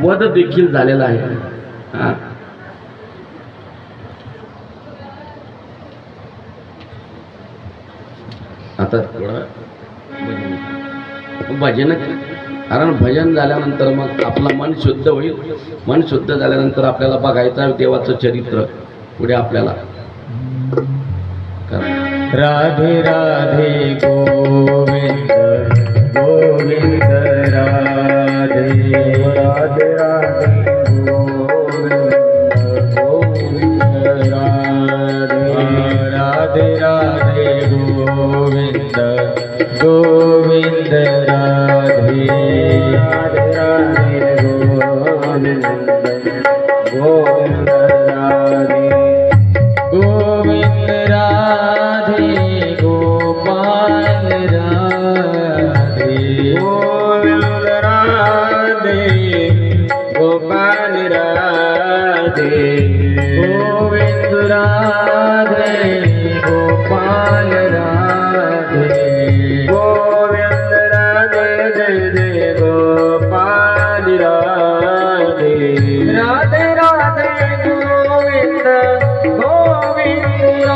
वध देखील झालेला आहे. हा. आता थोडं भजन, कारण भजन झाल्यानंतर मग आपलं मन शुद्ध होईल. मन शुद्ध झाल्यानंतर आपल्याला बघायचं देवाचं चरित्र पुढे आपल्याला. राधे राधे गोविंद गोविंद राधे राधे राधे गोविंद गोविंद राधे राधे राधे गोविंद गोविंद राधे राधे राधे गोविंद गोविंद राधे गोविंद राधे गोपाल राधे गोविंद राधे गोपाल राधे गोविंद राधे गोपाल राधे गोविंद राधे जय जय गोपाल राधे राधे राधे गोविंद गोविंद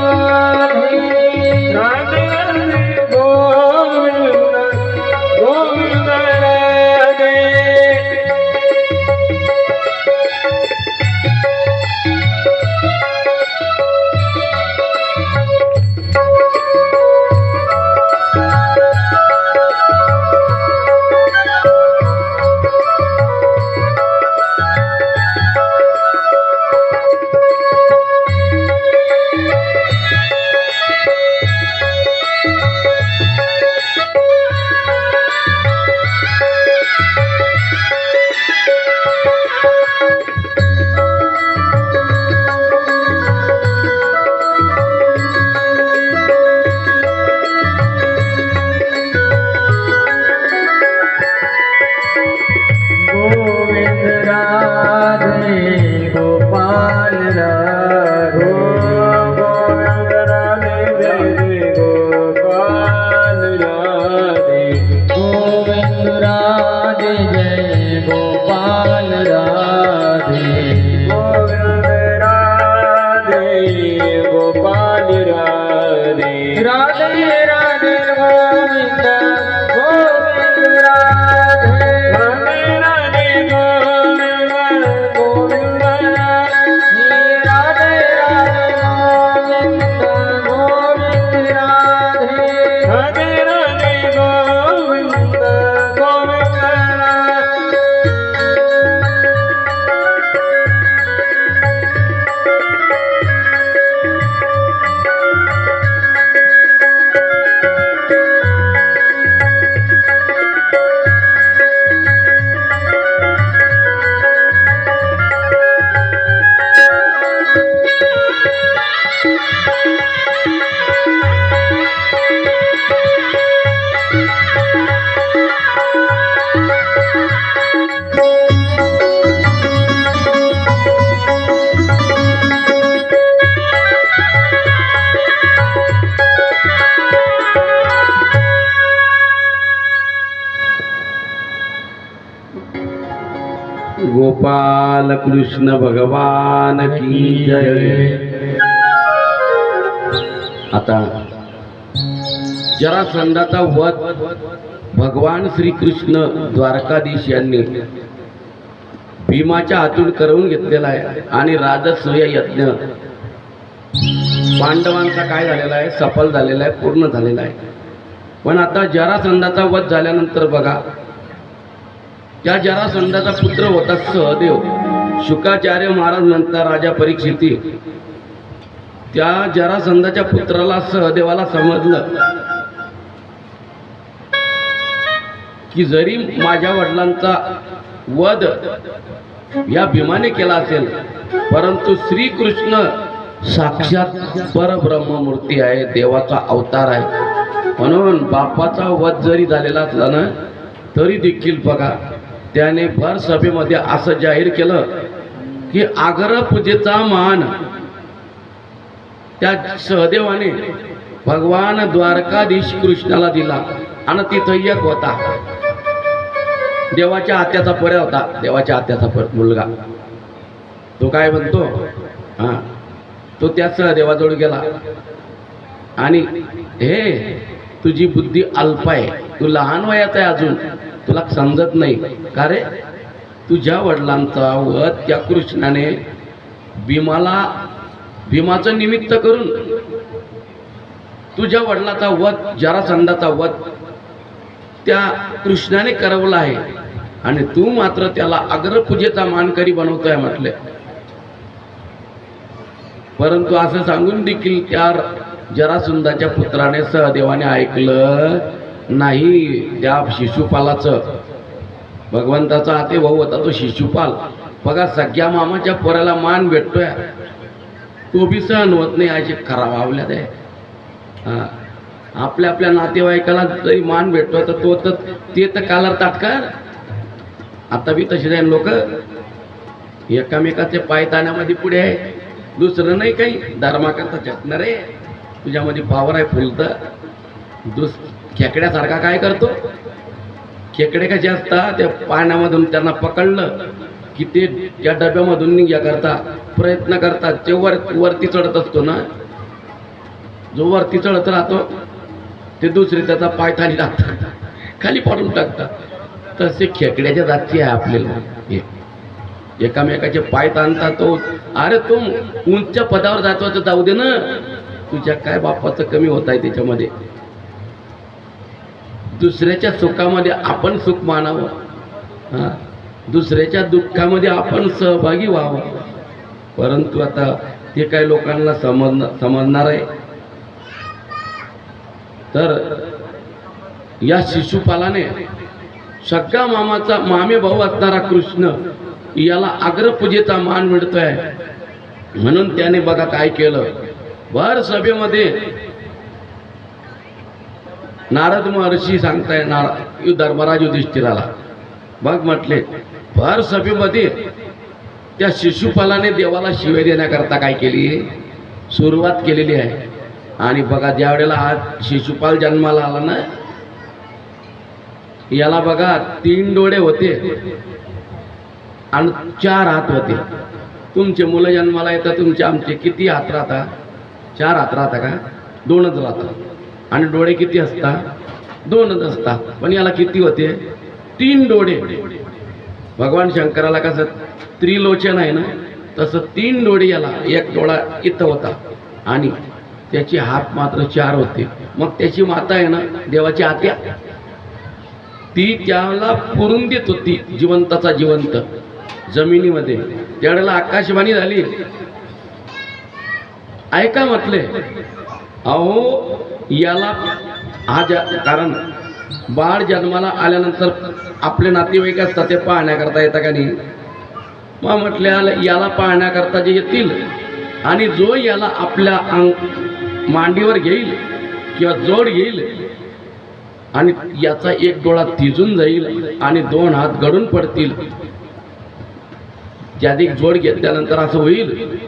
राधे राधे राधे गोविंद गोविंद राधे गोपाल राधे गोविंद राधे जय जय गोपाल राधे गोविंद राधे जय गोपाल राधे गोविंद राधे गोपाल राधे राधे राधे गोविंद गोविंद राधे राधे राधे गोविंद गोविंद राधे राधे गोविंद गोविंद राधे राधे राधे गोविंद गोविंद गोपाल कृष्ण भगवान की जय. आता जरासंधाचा वध भगवान श्रीकृष्ण द्वारकाधीश यांनी भीमाच्या हातून करून घेतलेला आहे आणि राजसूय यज्ञ पांडवांचा काय झालेला आहे, सफल झालेला आहे, पूर्ण झालेला आहे. पण आता जरासंधाचा वध झाल्यानंतर बघा, त्या जरासंधाचा पुत्र होता सहदेव. शुकाचार्य महाराज म्हणतात राजा परीक्षिती, त्या जरासंधाच्या पुत्राला सहदेवाला समजलं की जरी माझ्या वडिलांचा वध या भीमाने केला असेल, परंतु श्रीकृष्ण साक्षात परब्रह्म मूर्ती आहे, देवाचा अवतार आहे. म्हणून बापाचा वध जरी झालेला असला ना तरी देखील बघा त्याने भर सभेमध्ये असं जाहीर केलं की आग्रह पूजेचा मान त्या सहदेवाने भगवान द्वारकाधीश कृष्णाला दिला. आणि तिथं एक होता देवाच्या आत्याचा पर्या होता, देवाच्या आत्याचा मुलगा. तो काय म्हणतो, हा, तो त्याच देवाजवळ गेला आणि हे तुझी बुद्धी अल्प आहे, तू लहान वयात आहे अजून, तुला समजत नाही का रे? तुझ्या वडिलांचा वध त्या कृष्णाने भीमाचं निमित्त करून तुझ्या वडिलाचा वध, जरासंधाचा वध त्या कृष्णाने करवला आहे आणि तू मात्र त्याला अग्रपूजेचा मानकरी बनवतोय म्हटले. परंतु असं सांगून देखील त्या जरासंधाच्या पुत्राने सहदेवाने ऐकलं नाही. त्या शिशुपालाचं, भगवंताचा आते भाऊ होता तो शिशुपाल, बघा सगळ्या मामाच्या पोराला मान भेटतोय, तो बी सहन होत नाही. अशी खराब आवल्या ते आपल्या आपल्या नातेवाईकाला जरी मान भेटतोय तर तो तर ते तर कालरतात का? आता बी तसे जाईन लोक एकामेकाचे पाय ताण्यामध्ये पुढे आहे, दुसरं नाही काही धर्माकरता चटणार रे. तुझ्यामध्ये पावर आहे फुलत. खेकड्यासारखा काय करतो, खेकडे कसे असतात, त्या पाण्यामधून त्यांना पकडलं की ते त्या डब्यामधून निघ्या करता प्रयत्न करतात. ते वरती चढत असतो ना, जो वरती चढत राहतो ते दुसरे त्याचा पाय खाली टाकतात, खाली पाडून टाकतात. तसे खेकड्याच्या जाती आहे आपल्याला, एकामेकाचे पाय ताणतात. तो अरे तू उंच पदावर जातो तर जाऊ दे ना, तुझ्या काय बापाचं कमी होत आहे त्याच्यामध्ये. दुसऱ्याच्या सुखामध्ये आपण सुख मानावं, हा, दुसऱ्याच्या दुःखामध्ये आपण सहभागी व्हावं. परंतु आता ते काय लोकांना समजणार आहे. तर या शिशुपालाने सगळा मामे भाऊ असणारा कृष्ण याला अग्रपूजेचा मान मिळतोय म्हणून त्याने बघा काय केलं. भर सभेमध्ये नारद महर्षी सांगताय धर्मराज युधिष्ठिराला, बघ म्हटले भर सभेमध्ये त्या शिशुपालाने देवाला शिवे देण्याकरता काय केली, सुरुवात केलेली आहे. आणि बघा ज्या वेळेला हा शिशुपाल जन्माला आला ना, याला बघा 3 डोळे होते आणि 4 हात होते. तुमचे मुलं जन्माला येतात, तुमचे आमचे किती हात राहता? 4 हात राहता का? 2च राहतात. आणि डोळे किती असतात? 2च असतात. पण याला किती होते? 3 डोळे. भगवान शंकराला कसं त्रिलोचन आहे ना, तसं 3 डोळे याला. एक डोळा इथं होता आणि त्याचे हात मात्र 4 होते. मग त्याची माता आहे ना देवाची आत्या, ती त्याला पुरून देत होती जिवंताचा जिवंत जमिनीमध्ये. त्यावेळेला आकाशवाणी झाली, ऐका म्हटले, अहो याला कारण बाळ जन्माला आल्यानंतर आपले नातेवाईक असतात ते पाहण्याकरता येतात का नाही. मग म्हटले याला पाहण्याकरता जे येतील आणि जो याला आपल्या मांडीवर घेईल किंवा जोड घेईल आणि याचा एक डोळा थिजून जाईल आणि 2 हात गळून पडतील, ज्यादी जोड घेतल्यानंतर असं होईल,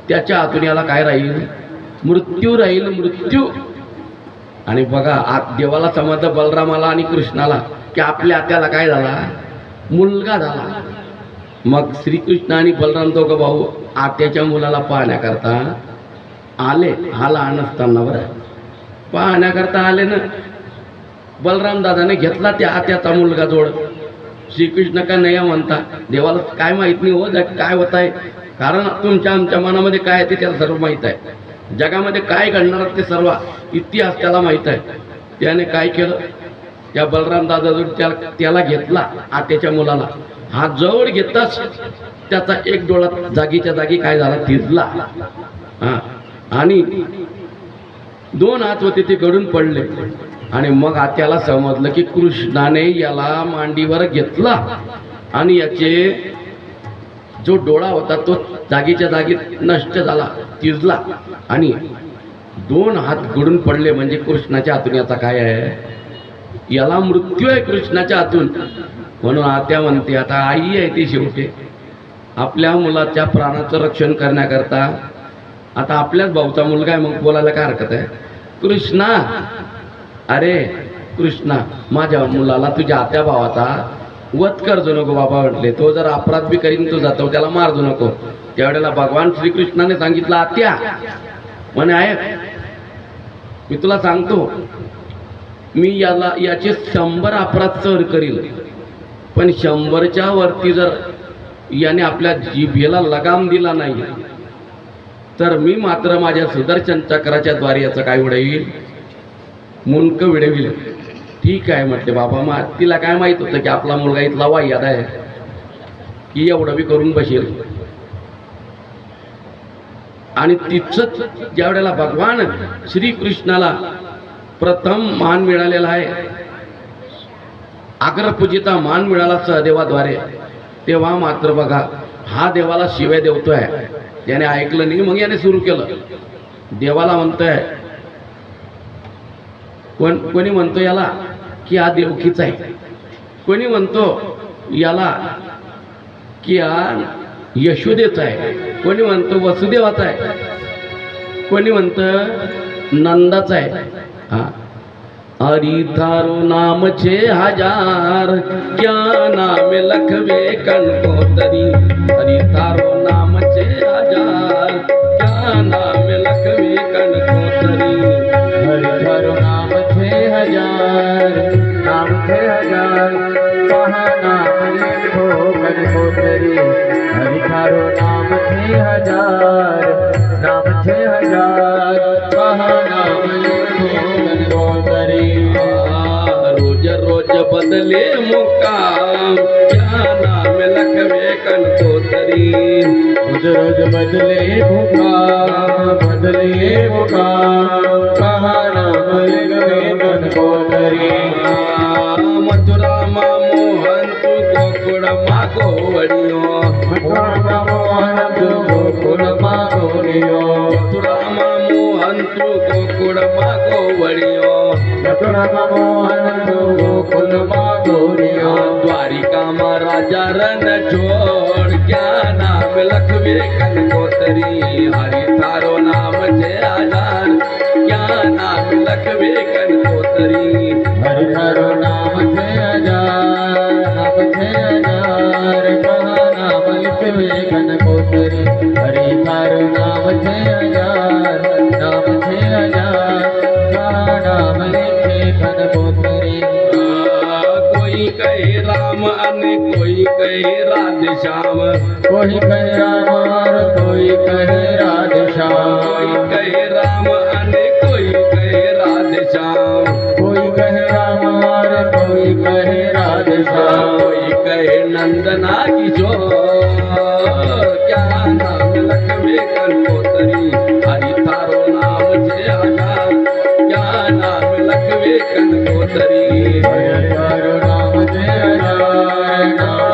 त्याच्या हातून याला काय राहील? मृत्यू राहील, मृत्यू. आणि बघा देवाला समजलं बलरामाला आणि कृष्णाला की आपल्या आत्याला काय झाला? मुलगा झाला. मग श्रीकृष्ण आणि बलराम दोघं भाऊ आत्याच्या मुलाला पाहण्याकरता आले. हा लहान असताना बरं पाहण्याकरता आले ना. बलराम दादाने घेतला त्या आत्याचा मुलगा जोड. श्रीकृष्ण का नाही म्हणता, देवाला काय माहित नाही हो काय होत आहे, कारण तुमच्या आमच्या मनामध्ये काय आहे ते त्याला सर्व माहीत आहे. जगामध्ये काय घडणार ते सर्व इतिहास त्याला माहीत आहे. त्याने काय केलं, त्या बलराम दादा त्याला घेतला आत्याच्या मुलाला. हा जवळ घेताच त्याचा एक डोळा जागीच्या जागी काय झाला? थिजला. हा, आणि 2 हात होते ते गळून पडले. आणि मग आत्याला समजलं की कृष्णाने याला मांडीवर घेतला आणि याचे जो डोळा होता तो जागीच्या जागी नष्ट झाला, थिजला आणि 2 हात गळून पडले. म्हणजे कृष्णाच्या हातून याचा काय आहे? याला मृत्यू आहे कृष्णाच्या हातून. म्हणून आत्या म्हणते, आता आई आहे ती शेवटी आपल्या मुलाच्या प्राणाचं रक्षण करण्याकरता. आता आपल्याच भाऊचा मुलगा आहे, मग बोलायला काय हरकत आहे? कृष्णा, अरे कृष्णा, माझ्या मुलाला तुझ्या आत्या भावाचा वध करजो नको बाबा म्हटले. तो जर अपराध बी करीन तो जातो त्याला मारजो नको. त्यावेळेला भगवान श्रीकृष्णाने सांगितलं आत्या म्हणे आहे मी तुला सांगतो मी याचे 100 अपराध सहन करील पण 100च्या वरती जर याने आपल्या जिभेला लगाम दिला नाही तर मी मात्र माझ्या सुदर्शन चक्राच्या द्वारे याचं काय उडवील मुंडक विडवील. ठीक आहे म्हटले बाबा. मग तिला काय माहित होतं की आपला मुलगा इथला वाह्यात आहे की एवढं बी करून बसेल. आणि तिथंच ज्या वेळेला भगवान श्रीकृष्णाला प्रथम मान मिळालेला आहे अग्रपूजिता मान मिळाला सहदेवाद्वारे तेव्हा मात्र बघा हा देवाला शिव्या देवतोय. त्याने ऐकलं नाही मग याने सुरू केलं. देवाला म्हणतोय कोणी म्हणतो याला की हा देवकीचा आहे. कोणी म्हणतो याला की हा यशोदेचा आहे. कोणी म्हणतो वसुदेवाचा आहे. कोणी म्हणतं नंदाचा आहे. हा हरि थारो नाम 6000 क्या नाम लखवे कंकोतरी. हरि थारो नाम 6000 क्या नाम लखवे कंकोतरी. हरि थारो नाम 6000 नाम 6000 कहा नाम लिखो कंकोतरी. हरि थारो नाम 6000 नाम 6000 कहा नाम लिखो कंकोतरी. रोज रोज बदले मुकाम क्या नाम लखवे कंकोतरी. रोज रोज बदले मुकाम कहा नाम लिखवे कंकोतरी. मथुरा मोहन तू गोकुळ मागो वडियो. मथुरा मोहन तू गोकुळ मागो वडियो. मथुरा मोहन तू गोकुळ मागो वडियो. मथुरा मोहन तू गोकुळ मागो वडियो. द्वारिका मा राजा रण छोड़ क्या नाम लखवे कंकोतरी. हरि थारो नाम 6000 क्या नाम लखवे कंकोतरी. हरि थारो नाम 6000 नाम 6000 कहा नाम लिखवे कंकोतरी. हरि थारो नाम 6000 नाम 6000 कहा नाम लिखे कंकोतरी. कोई कहे राम अने कोई कहे राधे श्याम. कोई कहे राम और कोई कहे राधे श्याम. कोई कहे राम अने कोई कहे राधे श्याम. कोई कहे राम और कोई कहे राधे श्याम. कोई कहे नंदना किशोर क्या नाम लखवे कंकोतरी. हरि थारो नाम 6000 क्या नाम लखवे कंकोतरी. हरि थारो नाम 6000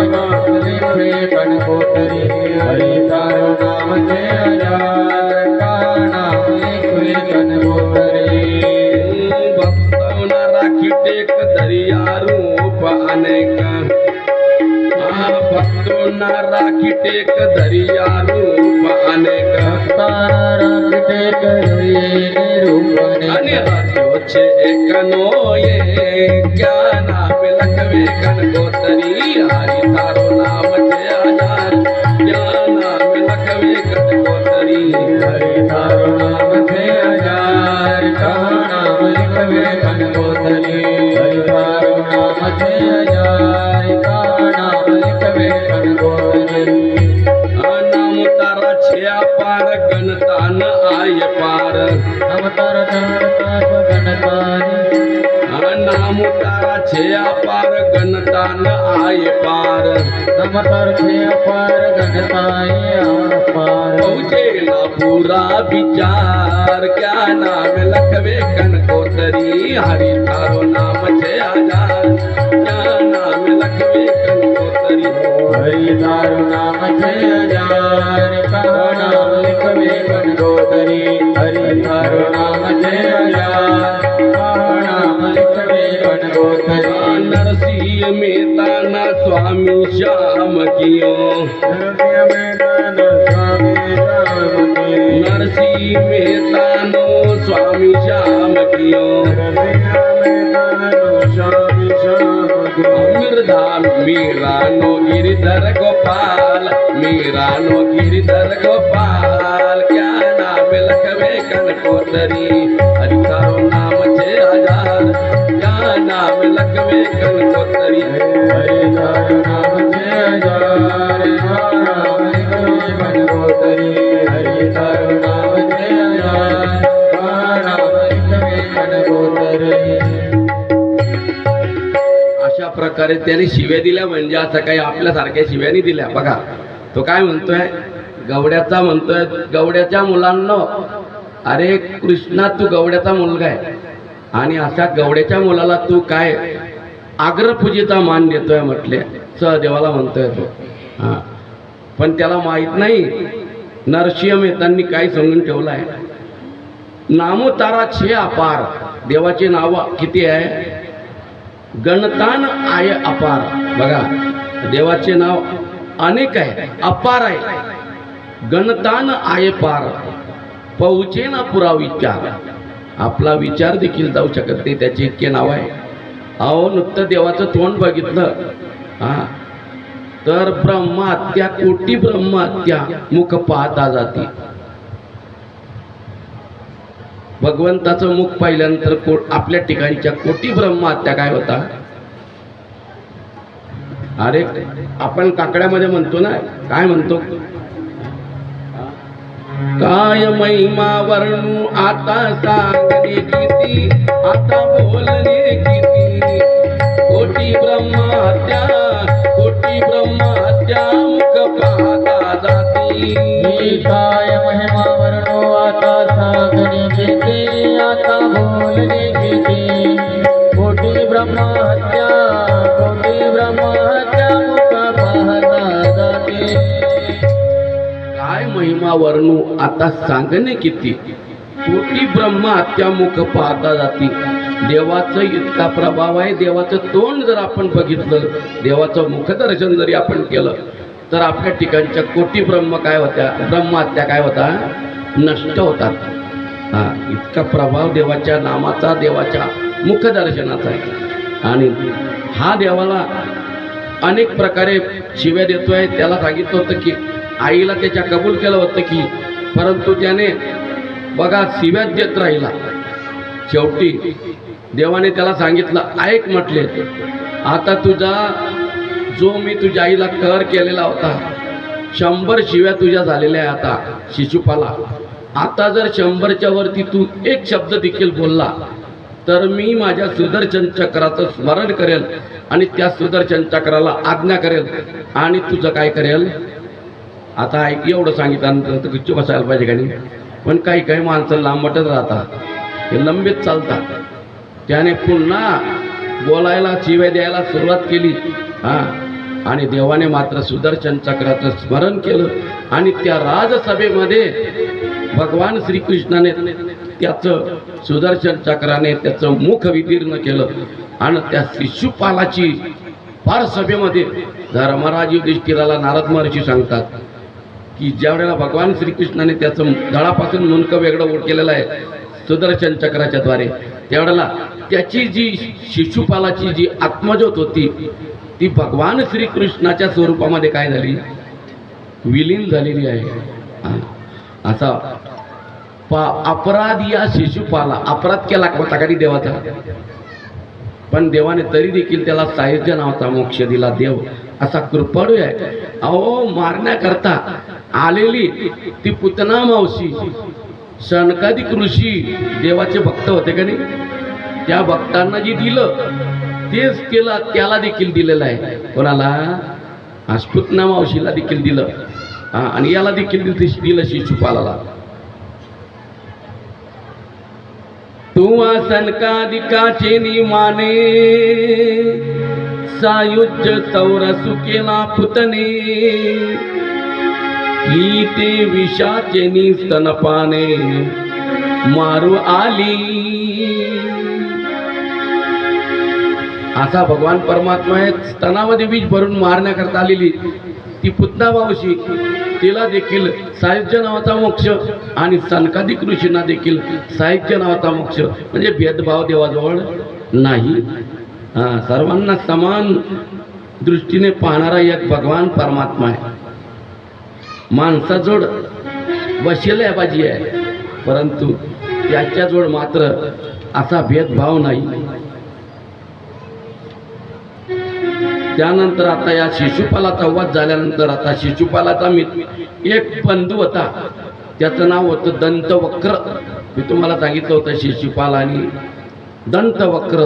नाम लिखे कंकोतरी. हरि थारो नाम 6000 का नाम लिखे कंकोतरी. भक्तवना राखी टेक दरिया रूप अनेक. भक्तोना राखी टेक दरिया रूप अनेक. तारा टेक रूपने અને રાખ્યો છે એકનો એ क्या नाम लखवे कंकोतरी. हरि थारो नाम 6000 क्या नाम लखवे कंकोतरी. हरि थारो नाम 6000 कहा नाम लिखवे कंकोतरी. हरि थारो नाम 6000 कहा नाम लिखवे कंकोतरी. नाम तारा छे पार गणता न आय पार. हम तारा गणताप गणतानी. नाम तारा छे पार गणता न आय पार. हम तार छे पार गणताई पार. पहुँचेला पूरा विचार क्या नाम लखवे कंकोतरी. हरि थारो नाम 6000 क्या नाम लखवे कंकोतरी. हरि थारो नाम 6000 कहा नाम लिखवे कंकोतरी. हरि थारो नाम 6000 कहा नाम लिखवे कंकोतरी. नरसिंह मेहता ना स्वामी श्याम कियो. नरसिंह मेहता स्वामी राम की. नरसिंह मेहता नो स्वामी श्याम कियो. नरसिंह मेहता स्वामी श्याम गिरी मीरानो गिरिधर गोपाल, मीरानो गिरिधर गोपाल, क्या नाम लखवे कनकोतरी, हरि तारो नाम छे हजार, क्या नाम लखवे कनकोतरी, हरि तारो नाम छे हजार, नाम लखवे कनकोतरी, हरि तारो नाम छे हजार, नाम लखवे कनकोतरी. अशा प्रकारे त्याने शिव्या दिल्या. म्हणजे असं काही आपल्यासारख्या शिव्यानी दिल्या. बघा तो काय म्हणतोय, गवड्याचा म्हणतोय, गवड्याच्या मुलांना, अरे कृष्णा तू गवड्याचा मुलगा आहे आणि अशा गवड्याच्या मुलाला तू काय आग्रपूजेचा मान देतोय म्हटले. सहदेवाला म्हणतोय तो. पण त्याला माहित नाही नरसिंह मेहतांनी काय सांगून ठेवलं आहे. नामो तारा छे अपार, देवाची नाव किती आहे, गणतान आय अपार. बघा देवाचे नाव अनेक आहे, अपार आहे, गणतान आय पार, पहुचे ना पुरा विचार, आपला विचार देखील जाऊ शकत नाही त्याचे इतके नाव आहे. अहो नुकतं देवाचं तोंड बघितलं तर ब्रह्महत्या, कोटी ब्रह्महत्या मुख पाहता जाते. भगवंताचं मुख पाहिल्यानंतर आपल्या ठिकाणच्या कोटी ब्रह्महत्या काय होता. अरे आपण काकड्यामध्ये म्हणतो ना, काय म्हणतो, काय महिमा वर्णू आता सांगणे किती, आता बोलणे किती, कोटी ब्रह्महत्या, कोटी ब्रह्महत्या मुख पाहता जाती. काय महिमा वर्णो आता सांगणे किती, आता बोलणे किती, कोटी ब्रह्महत्या, कोटी ब्रह्महत्या मुख पाहता जाते. काय महिमा वर्णू आता सांगणे किती, कोटी ब्रह्महत्या मुख पाहता जाती. देवाचं इतका प्रभाव आहे. देवाचं तोंड जर आपण बघितलं, देवाचं मुखदर्शन जरी आपण केलं तर आपल्या ठिकाणच्या कोटी ब्रह्म काय होत्या, ब्रह्महत्या काय होता, नष्ट होतात. इतका प्रभाव देवाच्या नामाचा, देवाच्या मुखदर्शनाचा आहे. आणि हा देवाला अनेक प्रकारे शिव्या देतोय. त्याला सांगितलं होतं की आईला त्याच्या कबूल केलं होतं की, परंतु त्याने बघा शिव्याच देत राहिला. शेवटी देवाने त्याला सांगितलं, ऐक म्हटले, आता तुझा जो मी तुझ्या आईला कर केलेला होता, 100 शिव्या तुझ्या झालेल्या आहे आता शिशुपाला. आता जर 100च्या वरती तू एक शब्द देखील बोलला तर मी माझ्या सुदर्शन चक्राचं स्मरण करेल आणि त्या सुदर्शन चक्राला आज्ञा करेल आणि तुझं काय करेल. आता एवढं सांगितल्यानंतर तर गुच्छ बसायला पाहिजे का नाही. पण काही काही माणसं लांबटच राहतात, ते लंबीत चालतात. त्याने पुन्हा बोलायला, शिव्या द्यायला सुरुवात केली. आणि देवाने मात्र सुदर्शन चक्राचं स्मरण केलं आणि त्या राजसभेमध्ये भगवान श्रीकृष्णाने त्याचं सुदर्शन चक्राने त्याचं मुख विदीर्ण केलं. आणि त्या शिशुपालाची फार सभेमध्ये धर्मराज युधिष्ठिराला नारद महर्षी सांगतात की ज्यावेळेला भगवान श्रीकृष्णाने त्याचं धडापासून मुंडकं वेगळं केलेलं आहे सुदर्शन चक्राच्या द्वारे, त्यावेळेला त्याची जी शिशुपालाची जी आत्मज्योत होती ती भगवान श्रीकृष्णाच्या स्वरूपामध्ये काय झाली, विलीन झालेली आहे. असा अपराध या शिशुपाला अपराध केला होता कधी देवाचा, पण देवाने तरी देखील त्याला सायुज्य नावाचा मोक्ष दिला. देव असा कृपाळू आहे. अहो मारण्याकरता आलेली ती पुतना मावशी, सनकादिक ऋषी देवाचे भक्त होते का नाही, त्या भक्तांना जे दिलं तेच त्याला देखील दिलेलं आहे. कोणाला, पुतना मावशीला देखील दिलं आणि याला देखील दिलं शिशुपालाला. तुवा सनकादिकाचे निमाने सायुज्य सौरसु केला पुतने, ही ते विषाचे स्तनपाने मारू आली. असा भगवान परमात्मा आहे. स्तनामध्ये बीज भरून मारण्याकरता आलेली ती पुतना मावशी, तिला देखील सायुज्य नावाचा मोक्ष आणि सनकादिक ऋषींना देखील सायुज्य नावाचा मोक्ष. म्हणजे भेदभाव देवाजवळ नाही. सर्वांना समान दृष्टीने पाहणारा एक भगवान परमात्मा आहे. माणसाजोड बशिल्याबाजी आहे, परंतु त्याच्याजोड मात्र असा भेदभाव नाही. त्यानंतर आता या शिशुपालाचा वध झाल्यानंतर आता शिशुपालाचा एक बंधू होता, त्याचं नाव होतं दंतवक्र. मी तुम्हाला सांगितलं होतं शिशुपाल आणि दंतवक्र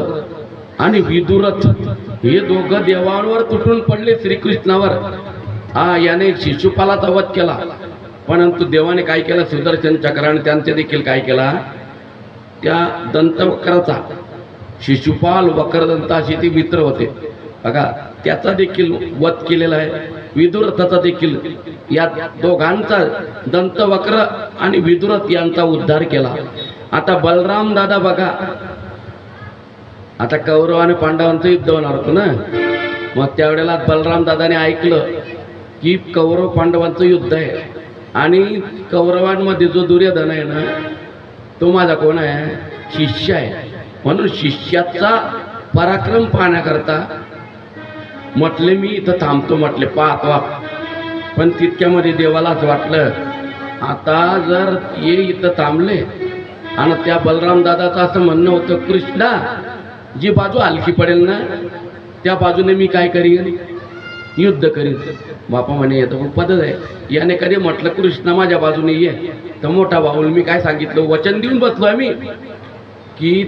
आणि विदुरथ हे दोघं देवांवर तुटून पडले श्रीकृष्णावर. याने शिशुपालाचा वध केला, परंतु देवाने काय केलं, सुदर्शन चक्राने त्यांचे देखील काय केला, त्या दंतवक्राचा शिशुपाल वक्रदंत असे ते मित्र होते बघा, त्याचा देखील वध केलेला आहे. विदुरथाचा देखील, या दोघांचा दंतवक्र आणि विदुरथ यांचा उद्धार केला. आता बलराम दादा बघा, आता कौरव आणि पांडवांचं युद्ध होणार होतं ना, मग त्यावेळेला बलराम दादाने ऐकलं की कौरव पांडवांचं युद्ध आहे आणि कौरवांमध्ये जो दुर्योधन आहे ना, तो माझा कोण आहे, शिष्य आहे. म्हणून शिष्याचा पराक्रम पाहण्याकरता म्हटले मी इथं थांबतो, म्हटले पाहतो. पण तितक्यामध्ये देवाला असं वाटलं, आता जर ये इथं थांबले आणि त्या बलराम दादाचं असं म्हणणं होतं, कृष्णा जी बाजू हलकी पडेल ना त्या बाजूने मी काय करीन, युद्ध करीन. बापा म्हणे येतो पण पद्धत आहे. याने कधी म्हटलं कृष्णा माझ्या बाजूने ये, तर मोठा भाऊ मी काय सांगितलं, वचन देऊन बसलो आम्ही की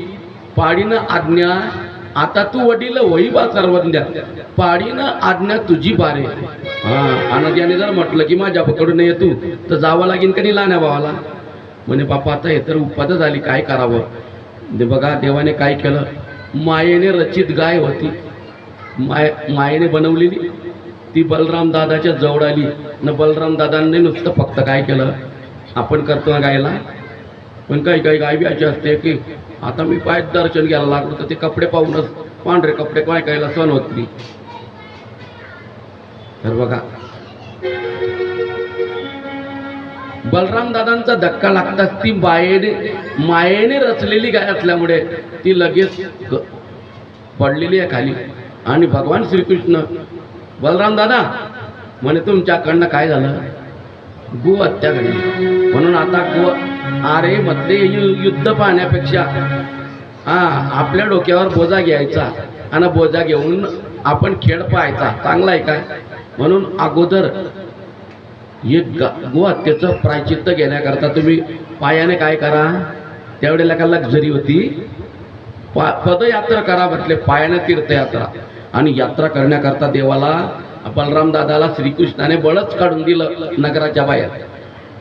पाडीनं आज्ञा, आता तू वडील होई बा सर्वज्ञ, पाडीनं आज्ञा तुझी बारे. आणि त्याने जर म्हटलं की माझ्या पकडून ये तू, तर जावं लागेल का नाही लहान्या भावाला. म्हणे बापा आता हे तर उपद झाली, काय करावं. बघा देवाने काय केलं, मायेने रचित गाय होती, मायेने बनवलेली, ती बलराम दादाच्या जवळ आली. न बलराम दादांनी नुसतं फक्त काय केलं, आपण करतो ना गायला, पण काही काही गाय बी अशी असते की आता मी पाय दर्शन घ्यायला लागलो तर ते कपडे पाहूनच पांढरे कपडे काय कायला सण होत नाही. तर बघा बलराम दादांचा धक्का लागताच ती मायेने रचलेली गाय असल्यामुळे ती लगेच पडलेली आहे खाली. आणि भगवान श्रीकृष्ण, बलराम दादा म्हणे तुमच्याकडनं काय झालं, गो हत्या घडली. म्हणून आता गो, अरे म्हटले युद्ध पाहण्यापेक्षा आपल्या डोक्यावर बोजा घ्यायचा आणि बोजा घेऊन आपण खेळ पाहायचा, चांगला आहे काय. म्हणून अगोदर एक गो हत्येचं प्रायचित्त घेण्याकरता तुम्ही पायाने काय करा, त्यावेळेला का लक्झरी होती, पदयात्रा करा म्हटले, पायाने तीर्थयात्रा. आणि यात्रा करण्याकरता देवाला बलराम दादाला श्रीकृष्णाने बळच काढून दिलं नगराच्या बाहेर.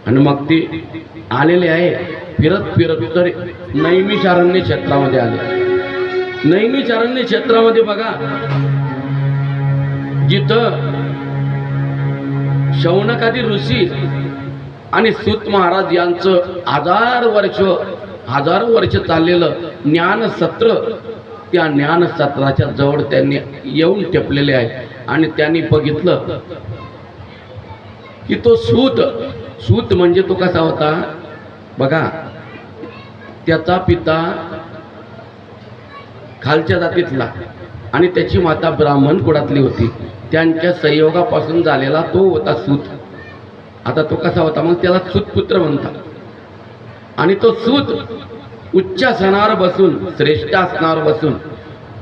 आणि मग ते आलेले आहे फिरत फिरत तर नैमिषारण्य क्षेत्रामध्ये आले. नैमिषारण्य क्षेत्रामध्ये बघा, जिथं शौनकादी ऋषी आणि सूत महाराज यांचं हजारो वर्ष चाललेलं ज्ञानसत्र, त्या ज्ञानसत्राच्या जवळ त्यांनी येऊन टेपलेले आहे. आणि त्यांनी बघितलं की तो सूत म्हणजे तो कसा होता बघा, त्याचा पिता खालच्या जातीतला आणि त्याची माता ब्राह्मण कुळातली होती. त्यांच्या संयोगापासून झालेला तो होता सूत. आता तो कसा होता, मग त्याला सूतपुत्र म्हणतात. आणि तो सूत उच्च आसनावर बसून, श्रेष्ठ आसनावर बसून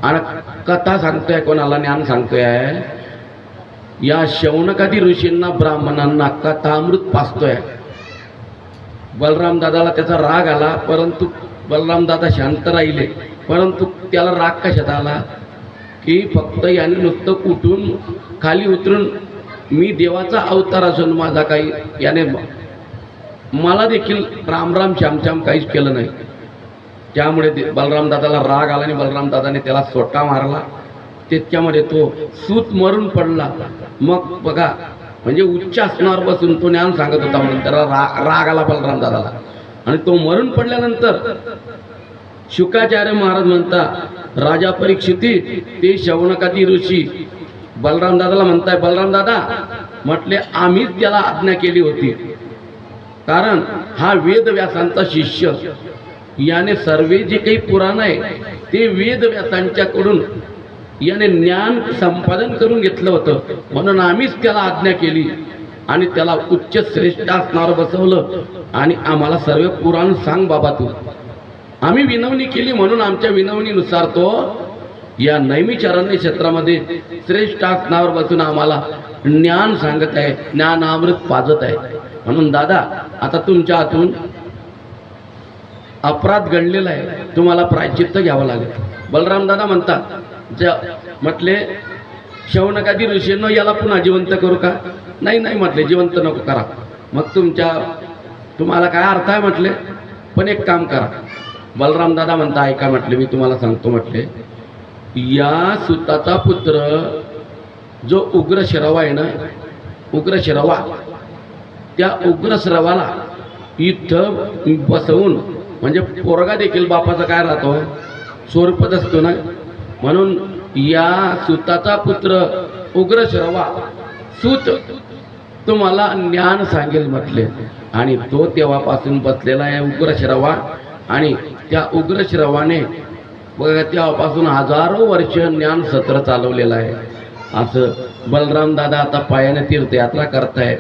आणि कथा सांगतोय, कोणाला ज्ञान सांगतोय, या शौनकादी ऋषींना ब्राह्मणांना कथामृत पाचतोय. बलराम दादाला त्याचा राग आला, परंतु बलराम दादा शांत राहिले. परंतु त्याला राग कशात आला की फक्त याने नुसतं कुठून खाली उतरून मी देवाचा अवतार असून माझा काही, याने मला देखील राम राम श्याम श्याम काहीच केलं नाही. त्यामुळे बलराम दादाला राग आला आणि बलराम दादाने त्याला सोटा मारला. त्याच्यामध्ये तो सूत मरून पडला. मग बघा, म्हणजे उच्च आसनावर बसून तो ज्ञान सांगत होता म्हणून त्याला राग आला बलराम दादाला. आणि तो मरून पडल्यानंतर शुकाचार्य महाराज म्हणता, राजा परीक्षिती ते शौनकादी ऋषी बलराम दादाला म्हणताय, बलराम दादा म्हटले आम्हीच त्याला आज्ञा केली होती, कारण हा वेदव्यासांचा शिष्य, याने सर्व जे काही पुराण आहे ते वेदव्यासांच्याकडून याने ज्ञान संपादन करून घेतलं होतं, म्हणून आम्हीच त्याला आज्ञा केली आणि त्याला उच्च श्रेष्ठ असणारं बसवलं आणि आम्हाला सर्व पुराण सांग बाबा तू. आम्ही विनवणी केली म्हणून आमच्या विनवणीनुसार तो या नैमिचारण्य क्षेत्रामध्ये श्रेष्ठ आसनावर बसून आम्हाला ज्ञान सांगत आहे, ज्ञानामृत पाजत आहे. म्हणून दादा आता तुमच्या हातून अपराध घडलेला आहे, तुम्हाला प्रायश्चित्त घ्यावं लागेल. बलराम दादा म्हणतात म्हटले शौनकादी ऋषींनो याला पुन्हा जिवंत करू का? नाही नाही म्हटले, जिवंत नको करा. मग तुम्हाला काय अर्थ आहे म्हटले, पण एक काम करा. बलराम दादा म्हणता ऐका म्हटले, मी तुम्हाला सांगतो म्हटले, या सुताचा पुत्र जो उग्रश्रवा आहे ना, उग्रश्रवा, त्या उग्रश्रवाला इथं बसवून, म्हणजे पोरगा देखील बापाचा काय राहतो, स्वरूपच असतो ना, म्हणून या सुताचा पुत्र उग्रश्रवा सूत तुम्हाला ज्ञान सांगेल म्हटले. आणि तो तेव्हापासून बसलेला आहे उग्रश्रवा, आणि त्या उग्रश्रवाने बघा तेव्हापासून हजारो वर्ष ज्ञान सत्र चालवलेलं आहे. असं बलराम दादा आता पायाने तीर्थयात्रा करतायत.